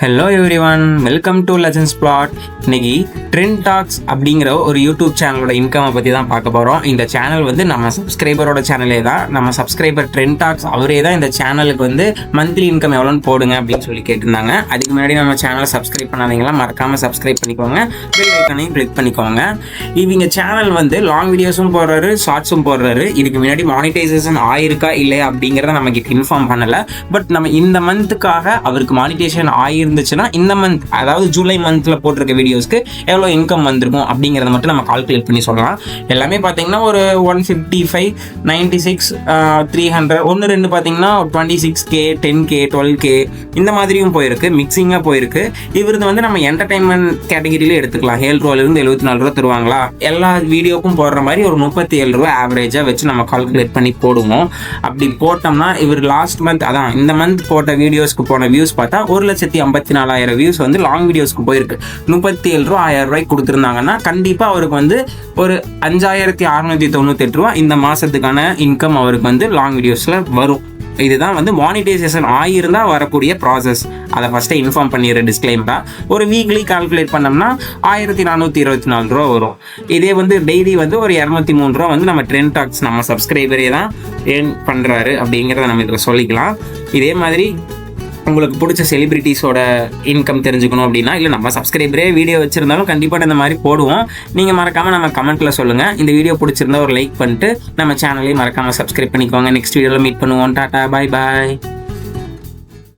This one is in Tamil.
Hello everyone, welcome to legends flat. இன்னைக்கு ட்ரெண்ட் டாக்ஸ் அப்படிங்கிற ஒரு யூடியூப் சேனலோட இன்கமை பற்றி தான் பார்க்க போகிறோம். இந்த சேனல் வந்து நம்ம சப்ஸ்கிரைபரோட சேனலே தான். நம்ம சப்ஸ்கிரைபர் ட்ரெண்ட் டாக்ஸ் அவரே தான் இந்த சேனலுக்கு வந்து மந்த்லி இன்கம் எவ்வளோன்னு போடுங்க அப்படின்னு சொல்லி கேட்டிருந்தாங்க. அதுக்கு முன்னாடி நம்ம சேனலை சப்ஸ்கிரைப் பண்ணாதீங்களா, மறக்காமல் சப்ஸ்கிரைப் பண்ணிக்கோங்க, பெல் ஐக்கானையும் கிளிக் பண்ணிக்கோங்க. இவங்க சேனல் வந்து லாங் வீடியோஸும் போடுறாரு, ஷார்ட்ஸும் போடுறாரு. இதுக்கு முன்னாடி மானிட்டைசேஷன் ஆயிருக்கா இல்லையா அப்படிங்கிறத நமக்கு இன்ஃபார்ம் பண்ணலை. பட் நம்ம இந்த மந்த்துக்காக அவருக்கு மானிட்டைசேஷன் இருந்துச்சுன்னா இந்த மந்த், அதாவது ஜூலை மந்த்ல போட்டிருக்க வீடியோஸ்க்கு எவ்வளோ இன்கம் வந்திருக்கும் அப்படிங்கிறத மட்டும் நம்ம கால்குலேட் பண்ணி சொல்லலாம். எல்லாமே பார்த்தீங்கன்னா ஒரு 155, 96, 300, ஒன்று ரெண்டு பார்த்தீங்கன்னா 26K, 10K, 12K இந்த மாதிரியும் போயிருக்கு, மிக்சிங்காக போயிருக்கு. இவரது வந்து நம்ம என்டர்டைன்மெண்ட் கேட்டகிரியிலே எடுத்துக்கலாம். 7 ரூபாயிலிருந்து 74 ரூபா தருவாங்களா, எல்லா வீடியோக்கும் போடுற மாதிரி ஒரு 37 ரூபா ஆவரேஜாக வச்சு நம்ம கால்குலேட் பண்ணி போடுவோம். அப்படி போட்டோம்னா இவர் லாஸ்ட் மந்த், அதான் இந்த மந்த் போட்ட வீடியோஸ்க்கு போன வியூஸ் பார்த்தா 1,54,000 வியூஸ் வந்து லாங் வீடியோஸ்க்கு போயிருக்கு. 37 ரூபா 1000 ரூபாய்க்கு கொடுத்துருந்தாங்கன்னா கண்டிப்பாக அவருக்கு வந்து ஒரு 5,698 ரூபா இந்த மாதத்துக்கான இன்கம் அவருக்கு வந்து லாங் வீடியோஸில் வரும். இதுதான் வந்து மானிட்டைசேஷன் ஆகியிருந்தால் வரக்கூடிய ப்ராசஸ். அதை ஃபஸ்ட்டே இன்ஃபார்ம் பண்ணிடுற டிஸ்க்ளைமரா. ஒரு வீக்லி கால்குலேட் பண்ணோம்னா 1,424 ரூபா வரும். இதே வந்து டெய்லி வந்து ஒரு 203 ரூபா வந்து நம்ம ட்ரெண்ட் டாக்ஸ் நம்ம சப்ஸ்கிரைபரே தான் ஏர்ன் பண்ணுறாரு அப்படிங்கிறத நம்ம இதில் சொல்லிக்கலாம். இதே மாதிரி உங்களுக்கு பிடிச்ச செலிபிரிட்டிஸோட இன்கம் தெரிஞ்சுக்கணும் அப்படின்னா, இல்லை நம்ம சப்ஸ்கிரைபரே வீடியோ வச்சுருந்தாலும் கண்டிப்பாக இந்த மாதிரி போடுவோம். நீங்கள் மறக்காமல் நம்ம கமெண்ட்டில் சொல்லுங்கள். இந்த வீடியோ பிடிச்சிருந்தா ஒரு லைக் பண்ணிட்டு நம்ம சேனலையும் மறக்காமல் சப்ஸ்கிரைப் பண்ணிக்கோங்க. நெக்ஸ்ட் வீடியோவில் மீட் பண்ணுவோம். டாடா, பாய் பாய்.